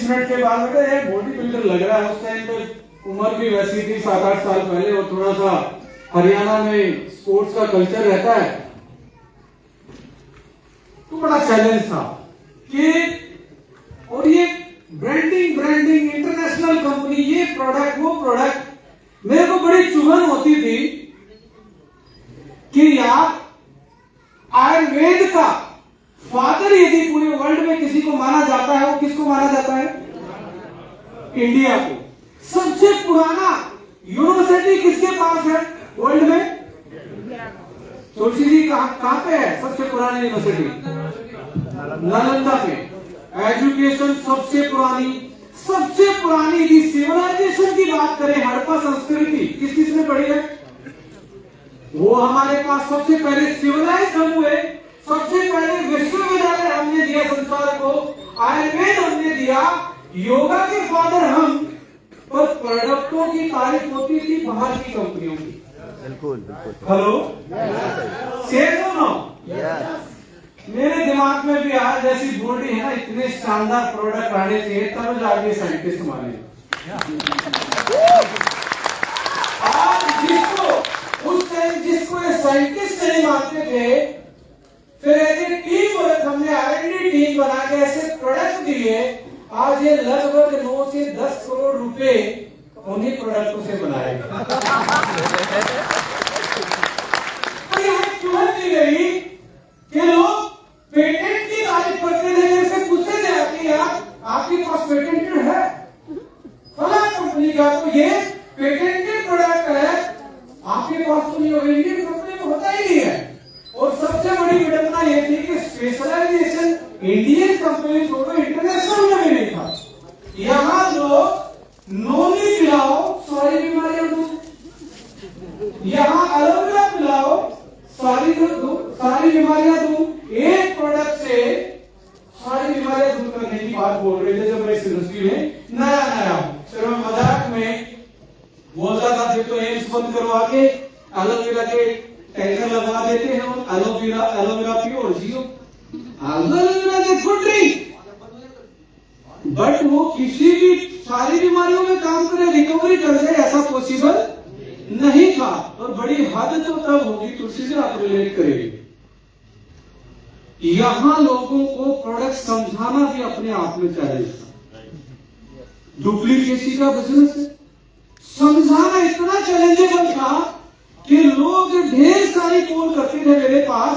Minute के बाद बेटा ये बॉडी बिल्डर लग रहा है। उस टाइम पे उम्र भी वैसी थी, 7-8 साल पहले, और थोड़ा सा हरियाणा में स्पोर्ट्स का कल्चर रहता है, तो बड़ा चैलेंज था कि, और ये ब्रांडिंग इंटरनेशनल कंपनी, ये प्रोडक्ट वो प्रोडक्ट, मेरे को बड़ी चुभन होती थी कि यार आयुर्वेद का फादर यदि पूरे वर्ल्ड में किसी को माना जाता है, वो किसको माना जाता है? इंडिया को। सबसे पुराना यूनिवर्सिटी किसके पास है वर्ल्ड में? तुलसी जी कहां पे है सबसे पुरानी यूनिवर्सिटी? नालंदा में। एजुकेशन सबसे पुरानी यदि सिविलाइजेशन की बात करें, हड़प्पा संस्कृति किसने पढ़ी है? वो हमारे पास सबसे पहले सिविलाइज हम हुए, सबसे पहले विश्वविद्यालय हमने दिया संसार को, आयुर्वेद हमने दिया, योगा के फादर हम, पर प्रोडक्टों की तारीफ होती थी बाहर की कंपनियों की। बिल्कुल। हेलो, सेफ हो ना? मेरे दिमाग में भी आज जैसी बॉडी है ना, इतने शानदार प्रोडक्ट आने चाहिए तब जाके साइंटिस्ट माने। आज जिसको ये साइंटिस्ट नहीं मानते थे, फिर ऐसे टीम वर्क हमने R&D टीम बना के ऐसे प्रोडक्ट दिए, आज ये लगभग 9 से 10 करोड़ रुपए उन्हीं प्रोडक्टों से बनाए। गई कि लोग पेटेंट की तारीफ करते थे, जैसे पूछते थे कि आपके पास पेटेंटेड है फला कंपनी का, तो ये पेटेंटेड प्रोडक्ट है, आपके पास तो नहीं होगा, इंडियन कंपनी में होता ही नहीं है। और सबसे बड़ी विडंबना ये थी कि स्पेशलाइजेशन इंडियन कंपनी छोड़ो इंटरनेशनल में भी नहीं था। यहाँ लोग नोनी पिलाओ सारी बीमारियां दूर, यहाँ एलोवेरा पिलाओ सारी बीमारियां दूर। एक प्रोडक्ट से सारी बीमारियां दूर करने की बात बोल रहे थे जब मैं इस इंडस्ट्री में नया सिर्फ मजाक में बोलता था। फिर तो एम्स बंद करवा के एलोवेरा के टैंकर लगवा देते हैं और एलोवेरा प्योर जियो, एलोवेरा से गुड ड्रिंक, बट वो किसी भी सारी बीमारियों में काम करे, रिकवरी कर जाए, ऐसा पॉसिबल नहीं था। और बड़ी हद तो तब होगी, तुलसी से आप रिलेट करेंगे, यहां लोगों को प्रोडक्ट समझाना भी अपने आप में चैलेंज था। डुप्लीकेसी का बिजनेस है, समझाना इतना चैलेंजेबल था कि लोग ढेर सारी कॉल करते थे मेरे पास।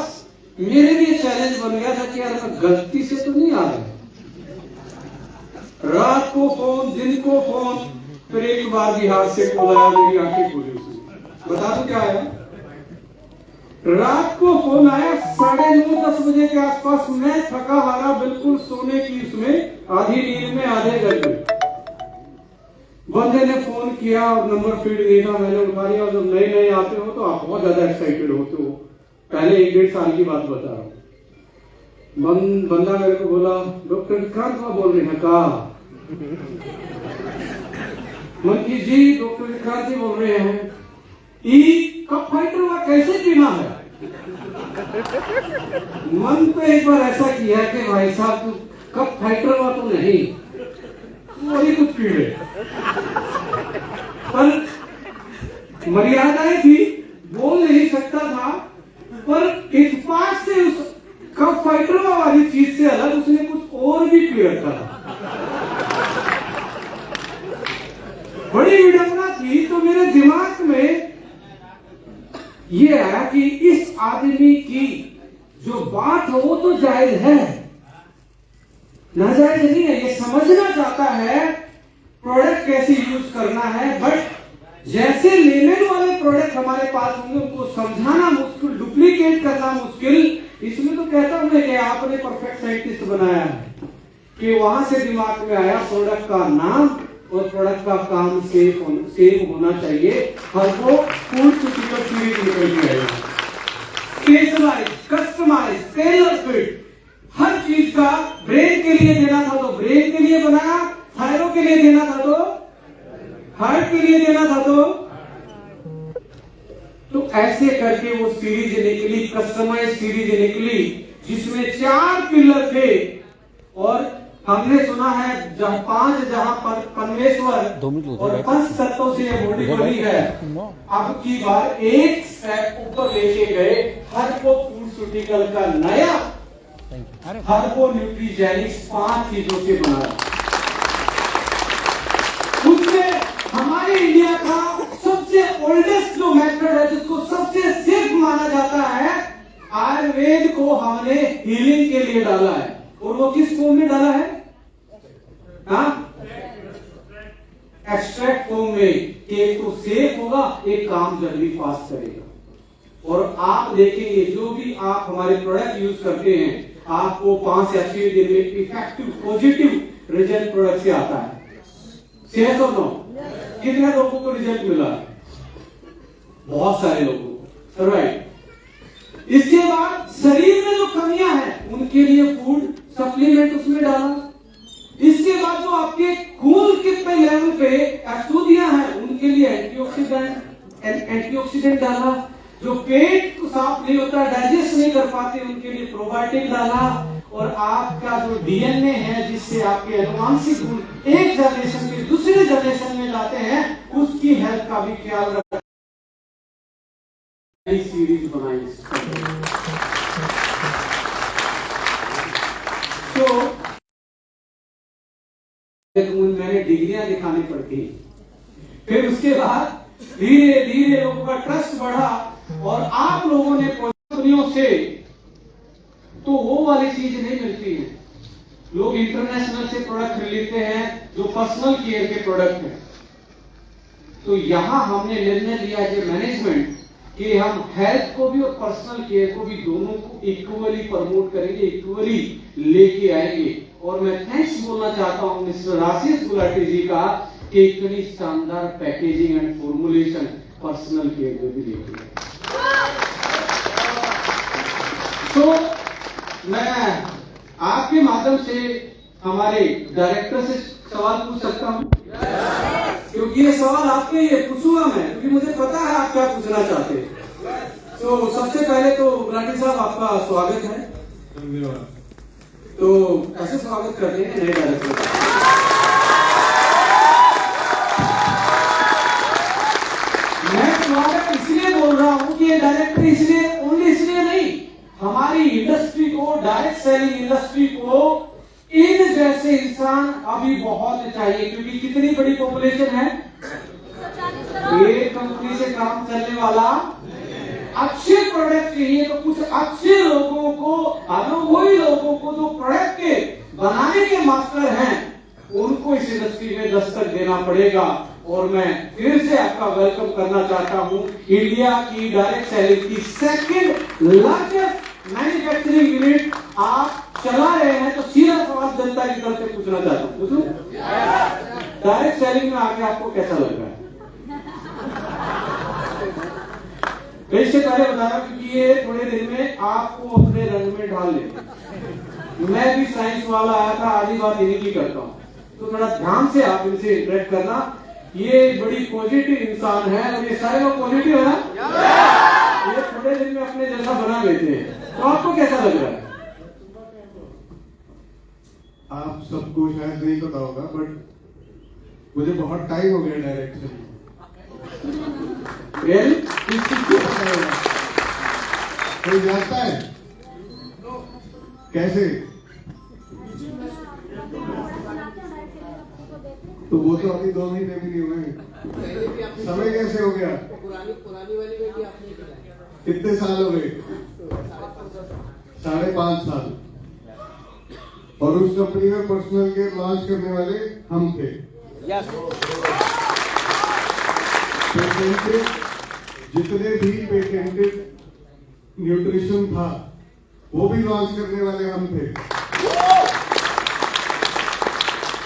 मेरे लिए चैलेंज बन गया था कि यार मैं गलती से तो नहीं आ रहा, रात को फोन, दिन को फोन, फिर एक बार बिहार से कॉल आया, मेरी आंखें खुली। बता दो क्या आया? रात को फोन आया 9:30-10 बजे के आसपास, मैं थका हारा बिल्कुल सोने की इसमें आधी नींद में आधे घंटे, बंदे ने फोन किया और नंबर फीड नहीं था, मैंने उठा लिया। और जब नए आते हो तो आप बहुत ज्यादा एक्साइटेड होते हो, पहले 1-1.5 साल की बात बता रहा हूँ। बंदा मेरे को बोला, डॉक्टर विक्रांत बोल रहे हैं कहा? मंकी जी डॉक्टर विक्रांत जी बोल रहे हैं। कप फाइटर वा कैसे पीना है? मन पे एक बार ऐसा किया कि भाई साहब तू कप फाइटर वा तो नहीं, वही कुछ पी ले, पर मर्यादाएं थी, बोल नहीं सकता था, पर इत्तेफाक से उस कप फाइटर वाली चीज से अलग उसने कुछ और भी पी रखा था। बड़ी विडंबना थी। तो मेरे दिमाग में ये आया कि इस आदमी की जो बात है वो तो जायज है, नाजायज नहीं है। ये समझना चाहता है प्रोडक्ट कैसे यूज करना है, बट जैसे लेमन वाले प्रोडक्ट हमारे पास होंगे उनको समझाना मुश्किल, डुप्लीकेट करना मुश्किल। इसमें तो कहता हूं मैं कि आपने परफेक्ट साइंटिस्ट बनाया है कि वहां से दिमाग में आया प्रोडक्ट का नाम और प्रोडक्ट का काम सेम होना चाहिए। हर को फूड सुटिकल सीरीज निकल के आएगा, स्पेशलाइज, कस्टमाइज, टेलर फिट, हर चीज का ब्रेन के लिए देना था तो ब्रेन के लिए बनाया, थायरो के लिए देना था तो हार्ट के लिए देना था तो ऐसे करके वो सीरीज निकली, कस्टमाइज सीरीज निकली, जिसमें 4 पिलर थे और हमने सुना है जहाँ पर परमेश्वर और पंच तत्वों से ये बॉडी बनी है। अब की बार एक स्टेप ऊपर लेके गए, हर को फूडस्यूटिकल का नया, हर को न्यूट्रीजेनिक्स 5 चीजों से बनाया। उसमें हमारे इंडिया का सबसे ओल्डेस्ट जो मेथड है, जिसको सबसे सेफ माना जाता है, आयुर्वेद को हमने हीलिंग के लिए डाला है। और वो किस फॉर्म में डाला है? एक्सट्रैक्ट फॉर्म में, कि एक तो सेफ होगा, एक काम जल्दी फास्ट करेगा। और आप देखेंगे जो भी आप हमारे प्रोडक्ट यूज करते हैं, आपको 5 या 6 दिन में इफेक्टिव पॉजिटिव रिजल्ट प्रोडक्ट से आता है। सेहत और नो, कितने लोगों को रिजल्ट मिला? बहुत सारे लोगों को, राइट। इसके बाद शरीर में जो कमियां हैं उनके लिए फूड सप्लीमेंट उसमें डाला। इसके बाद जो आपके खून कितने लेवल पे अशुद्धियां हैं उनके लिए एंटीऑक्सीडेंट डाला। जो पेट को साफ नहीं होता, डाइजेस्ट नहीं कर पाते, उनके लिए प्रोबायोटिक डाला। और आपका जो डीएनए है, जिससे आपके अनुवांशिक गुण एक जनरेशन से दूसरे जनरेशन में जाते हैं, उसकी हेल्थ का भी ख्याल रखा। सीरीज बनाई। तो मैंने डिग्रियां दिखानी पड़ती, फिर उसके बाद धीरे धीरे लोगों का ट्रस्ट बढ़ा और आप लोगों ने कंपनियों से तो वो वाली चीज नहीं मिलती है। लोग इंटरनेशनल से प्रोडक्ट खरीदते हैं जो पर्सनल केयर के प्रोडक्ट हैं। तो यहां हमने निर्णय लिया कि मैनेजमेंट कि हम हेल्थ को भी और पर्सनल केयर को भी दोनों को इक्वली प्रमोट करेंगे, इक्वली लेके आएंगे। और मैं थैंक्स बोलना चाहता हूं मिस्टर आशीष गुलाटी जी का कि इतनी शानदार packaging and formulation personal care में भी लेके आए। तो मैं आपके माध्यम से हमारे डायरेक्टर से सवाल पूछ सकता हूं? क्योंकि ये सवाल आपके लिए पूछूंगा मैं, क्योंकि मुझे पता है आप क्या पूछना चाहते हैं। तो सबसे पहले तो गुलाटी साहब आपका स्वागत है। धन्यवाद। तो ऐसे स्वागत करते हैं नए डायरेक्टर का। मैं स्वागत इसलिए बोल रहा हूं कि ये डायरेक्टर इसलिए नहीं, हमारी इंडस्ट्री को, डायरेक्ट सेलिंग इंडस्ट्री को इन जैसे इंसान अभी बहुत चाहिए। क्योंकि कितनी बड़ी पॉपुलेशन है, एक कंपनी से काम चलने वाला, अच्छे प्रोडक्ट चाहिए। तो कुछ अच्छे लोगों को, अनुभवी लोगों को जो प्रोडक्ट के बनाने के मास्टर हैं, उनको इस इंडस्ट्री में दस्तक देना पड़ेगा। और मैं फिर से आपका वेलकम करना चाहता हूं इंडिया की डायरेक्ट सेलिंग की सेकंड लार्जेस्ट मैन्युफैक्चरिंग यूनिट आप चला रहे हैं। तो सीधा सवाल जनता की तरफ से पूछना चाहता हूं, पूछूं? डायरेक्ट सेलिंग में आके आपको कैसा लग रहा है? इससे पहले बता रहा हूं क्योंकि ये थोड़े दिन में आपको अपने रंग में ढाल लेंगे। मैं भी साइंस वाला आया था, आधी बात यही की करता हूँ, तो थोड़ा ध्यान से आप इनसे इंटरेक्ट करना। ये बड़ी पॉजिटिव इंसान है और ये सारे लोग पॉजिटिव है ना? ये थोड़े दिन में अपने जैसा बना लेते हैं। तो आपको कैसा लग रहा है? आप सबको शायद नहीं पता होगा, बट मुझे बहुत टाइम हो गया डायरेक्ट सेलिंग। कोई जानता है कैसे? तो वो तो अभी 2 महीने भी नहीं हुए। समय कैसे हो गया? पुरानी वाली में भी आपने कितने साल हो गए? 5.5 साल। और उस कंपनी में पर्सनल केयर लॉन्च करने वाले हम थे। पेटेंटेड, जितने भी पेटेंटेड न्यूट्रिशन था वो भी लॉन्च करने वाले हम थे।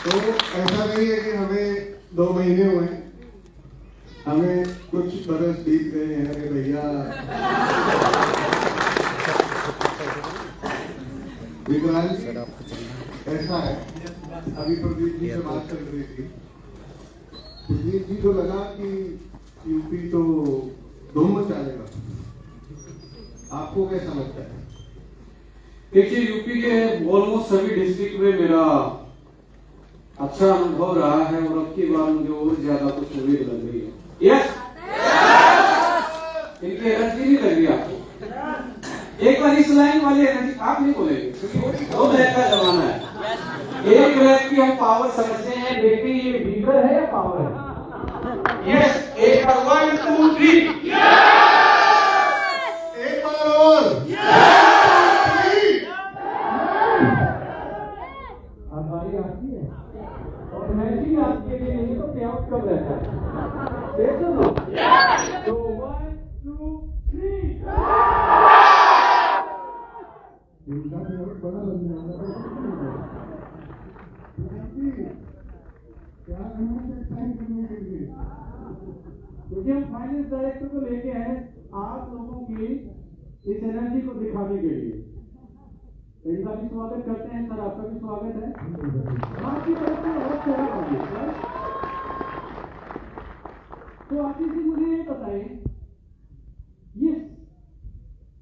तो ऐसा नहीं है कि हमें 2 महीने हुए, हमें कुछ बरस बीत गए हैं। अरे भैया, विक्रांत ऐसा है, अभी प्रदीप जी से बात कर रही थी। प्रदीप जी को लगा कि यूपी तो धूम मचाएगा, आपको कैसा लगता है? देखिए, यूपी के ऑलमोस्ट सभी डिस्ट्रिक्ट में मेरा अच्छा अनुभव रहा है और अब की बार मुझे और ज्यादा कुछ उम्मीद लग रही है। यस, इनकी एनर्जी नहीं लग रही आपको? एक बार इस लाइन वाली एनर्जी आप नहीं बोलेंगे क्योंकि दो ब्लैक का जमाना है। एक ब्लैक की हम पावर समझते हैं, लेकिन ये वीकर है या पावर है? यस, एक बार 1 2 3 एक बार और अब बारी आपकी है और एनर्जी आपके लिए नहीं तो पे आउट कब रहता है? देखो ना, तो 1 2 3 इनका पेड़ बड़ा लग रहा है। क्या करना है टाइम करने के लिए? क्योंकि हम फाइनेंस डायरेक्टर को लेके आए आप लोगों की इस एनर्जी को दिखाने के लिए। इनका भी स्वागत करते हैं सर, आपका भी स्वागत है। आपकी तरफ से बहुत सारा होगी सर। तो आशीष जी मुझे ये बताइए, ये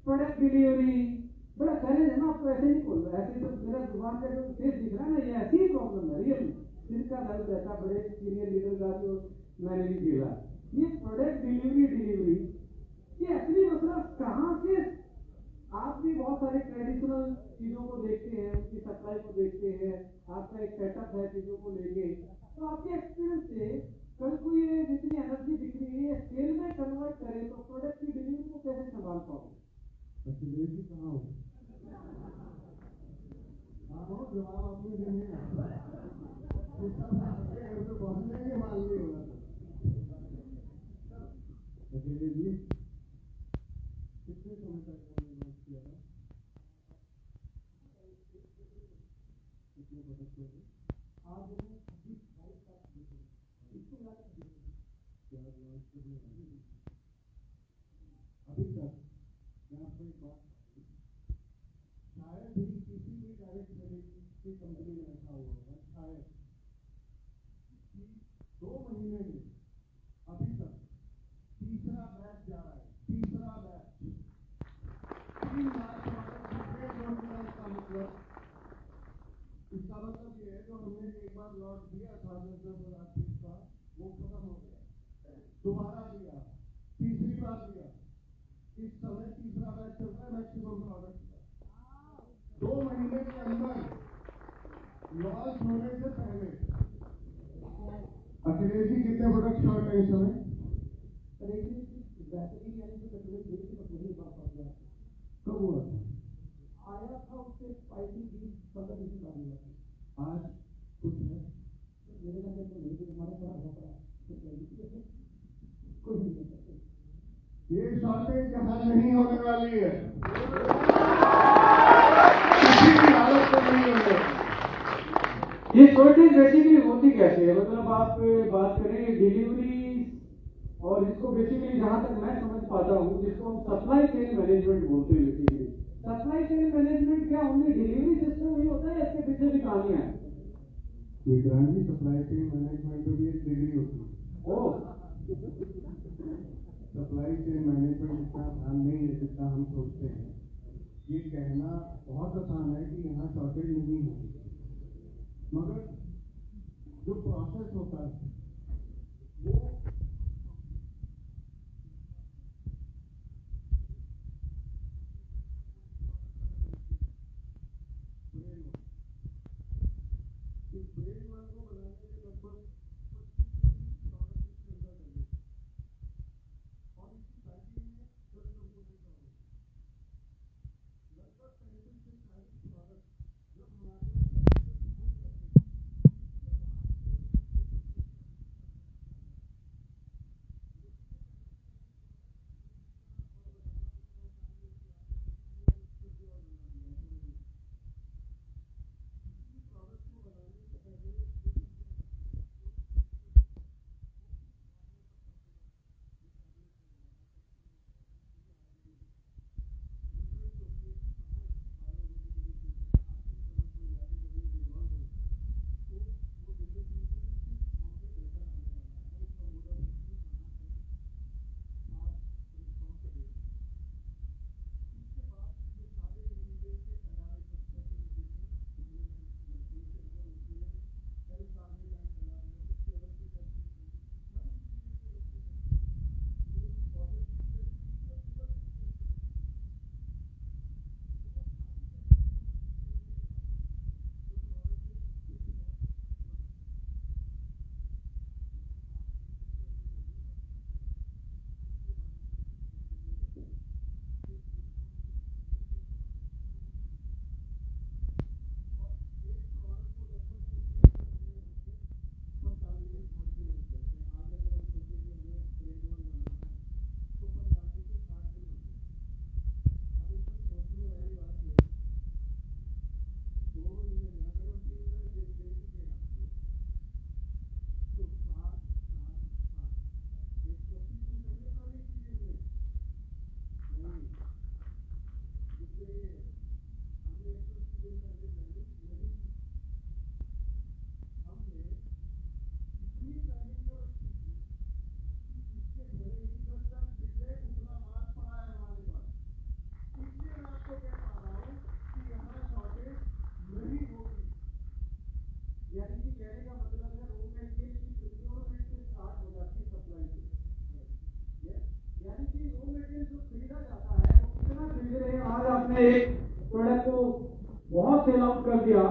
प्रोडक्ट डिलीवरी बड़ा चैलेंज है ना, आपको ऐसे नहीं बोल रहा, ऐसे तो मेरा जुबान का जो फेस दिख रहा है ना, ये ऐसी ही प्रॉब्लम है रियल। जिनका दर्द रहता बड़े सीनियर लीडर का जो मैंने भी झेला, ये प्रोडक्ट डिलीवरी ये असली मसला कहाँ से? आप भी बहुत सारे ट्रेडिशनल चीजों को देखते हैं, उसकी सप्लाई को देखते हैं, आपका एक सेटअप है चीजों को लेके, तो आपके एक्सपीरियंस से कल को ये जितनी एनर्जी दिख रही है सेल में कन्वर्ट करें तो प्रोडक्ट की डिलीवरी को कैसे संभाल पाओगे? कहाँ हो? आप जवाब आपने देने घर पे पहुंचने के मान नहीं होगा। अकेले जी कितने समय तक किया था? कितने प्रोडक्ट थे? आज अभी तक मैं आपको एक बात शायद ही किसी भी डायरेक्ट सेलिंग की कंपनी में ऐसा हुआ होगा, शायद 2 महीने में अभी तक तीसरा बैच जा रहा है, तीसरा बैच 3 लाख का मतलब इसका मतलब ये है जो हमने एक बार लॉट दिया था 10,000 का वो खत्म हो गया, दोबारा दिया, तीसरी बार दिया, इस समय तीसरा बैच चल रहा है मैक्सिमम प्रोडक्ट का। 2 महीने के अंदर लॉन्च होने से पहले अखिलेश जी कितने प्रोडक्ट शॉर्ट है इस समय? कब हुआ था? आया था उससे 15 दिन बाद। आज कुछ है मेरे नंबर तो नहीं, हमारा बड़ा घपला कुछ नहीं सकते। ये शॉर्टेज हल नहीं होने वाली है, किसी भी हालत में नहीं होने। ये शॉर्टेज बेसिकली होती कैसे है? मतलब आप बात करें डिलीवरी और इसको बेसिकली जहां तक मैं समझ पाता हूँ जिसको हम सप्लाई चेन मैनेजमेंट बोलते हैं। बेसिकली सप्लाई चेन मैनेजमेंट क्या ओनली डिलीवरी सिस्टम ही होता है या इसके पीछे भी कहानियां हैं? विक्रांत सप्लाई चेन मैनेजमेंट में भी एक डिग्री होती है। ओ सप्लाई चेन मैनेजमेंट इतना आसान नहीं है जितना हम सोचते हैं। ये कहना बहुत आसान है कि यहाँ शॉर्टेज नहीं है, मगर जो प्रोसेस होता है वो कहने का मतलब है रो मटेरियल की प्रोक्योरमेंट से स्टार्ट हो जाती है सप्लाई की, यानी कि रो मटेरियल जो खरीदा जाता है वो कितना खरीद रहे हैं। आज आपने एक प्रोडक्ट को बहुत सेल आउट कर दिया,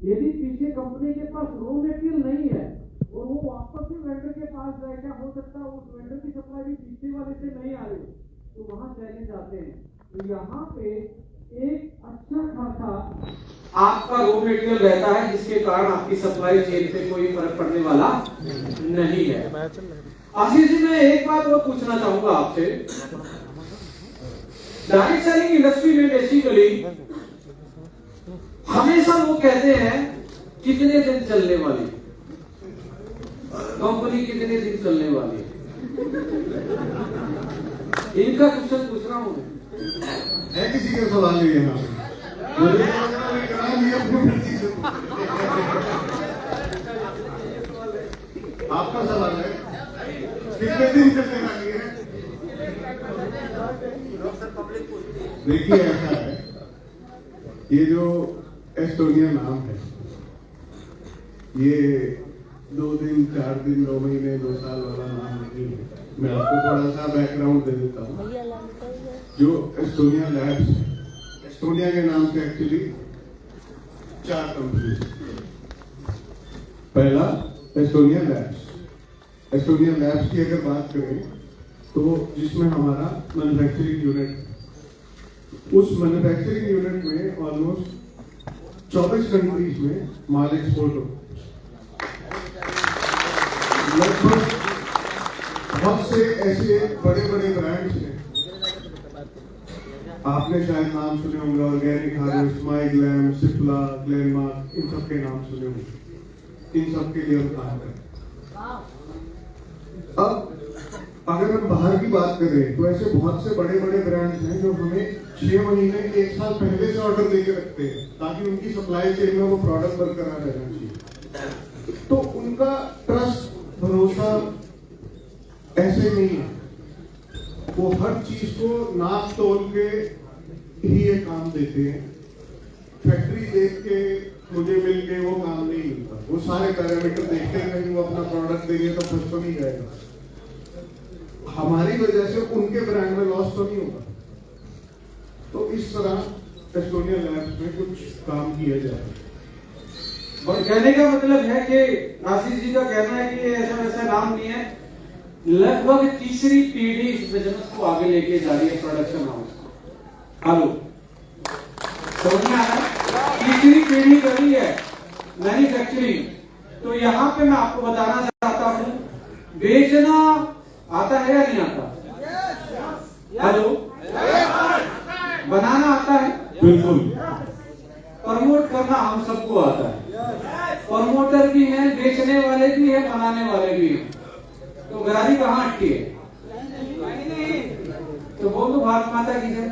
यदि पीछे कंपनी के पास रो मटेरियल नहीं है और वो वापस से वेंडर के पास जाए, क्या हो सकता है उस वेंडर की सप्लाई भी पीछे वाले से नहीं आ रही, तो वहां चैलेंज आते हैं। तो यहाँ पे एक अच्छा खासा आपका रो मटेरियल रहता है, जिसके कारण आपकी सप्लाई चेन पे कोई फर्क पड़ने वाला नहीं है। आशीष जी, मैं एक बात और पूछना चाहूंगा आपसे। डायरेक्ट सेलिंग इंडस्ट्री में बेसिकली हमेशा लोग कहते हैं कितने दिन चलने वाली कंपनी, कितने दिन चलने वाली, इनका क्वेश्चन पूछ रहा हूं है किसी का सवाल नहीं यहाँ मुझे करा लिया आपका सवाल है कितने दिन चलने वाली है। देखिए ऐसा है, ये जो एस्टोनिया नाम है, ये 2 दिन 4 दिन 2 महीने 2 साल वाला नाम नहीं है। मैं आपको थोड़ा सा बैकग्राउंड दे देता हूँ। जो एस्टोनिया लैब्स है, एस्टोनिया के नाम से एक्चुअली 4 कंपनी। पहला एस्टोनिया लैब्स। एस्टोनिया लैब्स की अगर बात करें तो जिसमें हमारा मैन्युफैक्चरिंग यूनिट, उस मैन्युफैक्चरिंग यूनिट में ऑलमोस्ट 24 कंट्रीज में माल एक्सपोर्ट हो। लगभग बहुत से ऐसे बड़े बड़े ब्रांड्स हैं, आपने शायद नाम सुने होंगे, ऑर्गेनिक हार्वेस्ट, माइग्लैम, सिप्ला, ग्लेनमार्क, इन सब के नाम सुने होंगे। इन सब के लिए हम काम करें। अब अगर हम बाहर की बात करें तो ऐसे बहुत से बड़े बड़े ब्रांड्स हैं जो हमें 6 महीने 1 साल पहले से ऑर्डर देके रखते हैं, ताकि उनकी सप्लाई चेन में वो प्रोडक्ट बरकरार रहना चाहिए। तो उनका ट्रस्ट, भरोसा ऐसे नहीं है। वो हर चीज को नाप तोल के ही ये काम देते हैं। फैक्ट्री देख के मुझे मिल के वो काम नहीं मिलता। वो सारे पैरामीटर देखते हैं, कहीं वो अपना प्रोडक्ट देंगे तो फर्स्ट तो नहीं जाएगा। हमारी वजह से उनके ब्रांड में लॉस तो नहीं होगा। तो इस तरह एस्टोनिया लैब्स में कुछ काम किया जाए। और कहने का मतलब है कि आशीष जी का कहना है कि ऐसा वैसा नाम नहीं है, लगभग तीसरी पीढ़ी इस बिजनेस को आगे लेके जा रही है प्रोडक्शन हाउस। हेलो, समझ में आ रहा है? तीसरी पीढ़ी कर रही है मैन्युफैक्चरिंग। तो यहाँ पे मैं आपको बताना चाहता हूँ, बेचना आता है या नहीं आता? हेलो, बनाना आता है? बिल्कुल। प्रमोट करना हम सबको आता है। प्रमोटर भी हैं, बेचने वाले भी हैं, बनाने वाले भी हैं। तो गरारी कहाँ अटकी है? तो बोल दो भारत माता की जय।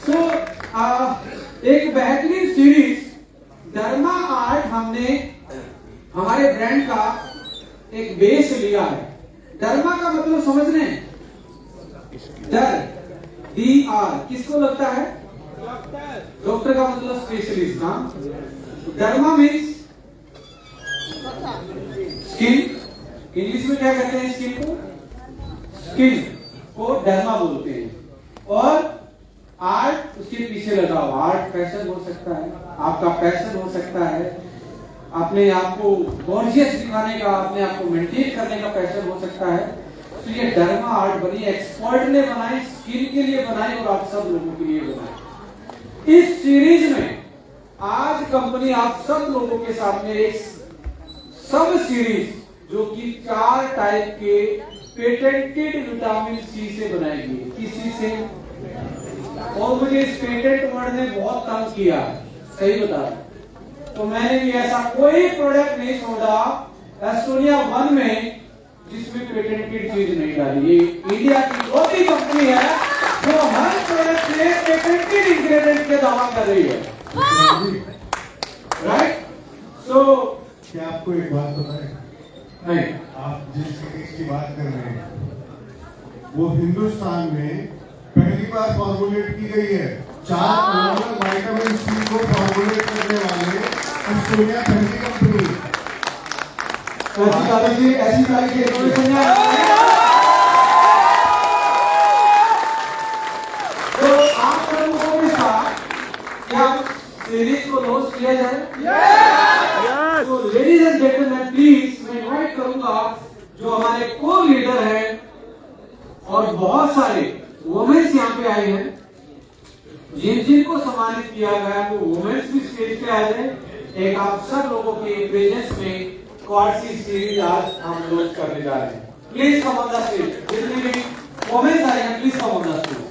सो एक बेहतरीन सीरीज डर्मा आर्ट हमने हमारे ब्रांड का एक बेस लिया है। डर्मा का मतलब समझ रहे हैं? डर, DR किसको लगता है? डॉक्टर का मतलब स्पेशलिस्ट ना। Derma means skin. इंग्लिश में क्या कहते हैं स्किन को? स्किन को डर्मा बोलते हैं। और आर्ट उसके पीछे लगा हुआ। आर्ट फैशन हो सकता है, आपका पैशन हो सकता है, अपने आप को गॉर्जियस दिखाने का, अपने आप को मेंटेन करने का पैशन हो सकता है। तो ये डर्मा आर्ट बनी, एक्सपर्ट ने बनाई, स्किन के लिए बनाई और आप सब लोगों के लिए बनाई। इस सीरीज में आज कंपनी आप सब लोगों के सामने एक सब सीरीज जो कि 4 टाइप के पेटेंटेड विटामिन सी से बनाएगी। किसी से? और मुझे इस पेटेंट वर्ड ने बहुत तंग किया, सही बता रहा। तो मैंने भी ऐसा कोई प्रोडक्ट नहीं छोड़ा एस्टोनिया 1 में जिसमें पेटेंटेड चीज नहीं डाली। ये इंडिया की छोटी कंपनी है जो हर प्रोडक्ट में पेटेंटेड इंग्रेडिएंट के दावा कर रही है। राइट? सो क्या आपको एक बात पता है? नहीं, आप जिस सीरीज की बात कर रहे हैं वो हिंदुस्तान में पहली बार फॉर्मुलेट की गई है। 4 अलग विटामिन सी को फॉर्मुलेट करने वाले सोनिया फैमिली कंपनी। ऐसी तारीख इनोवेशन है। तो आप लोगों के साथ क्या सीरीज को लॉन्च किया जाए? तो लेडीज एंड जेंटलमैन प्लीज मैं इनवाइट करूंगा जो हमारे को लीडर हैं और बहुत सारे वुमेन्स यहाँ पे आए हैं, जिनको सम्मानित किया गया वो वुमेन्स भी स्टेज पे आए हैं। एक आप सब लोगों के प्रेजेंस में क्वार्टसी सीरीज आज हम लॉन्च करने जा रहे हैं। Please come on the stage, जितने भी वुमेन्स आए हैं please come on the stage.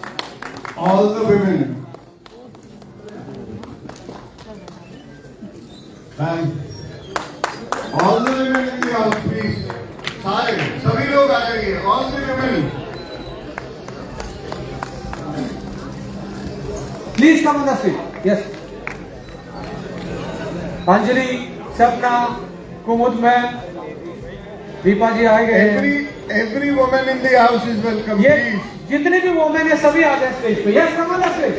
All the women. Ma'am. All the women in the house, please. सारे सभी लोग आ जाइए। All the women. Please come on the stage. Yes. Anjali, सपना, कुमुद ma'am, Deepa जी आए गए हैं। Every woman in the house is welcome. ये Please. जितने भी वोमेन है सभी आ जाए स्टेज पे। Yes, come on the stage.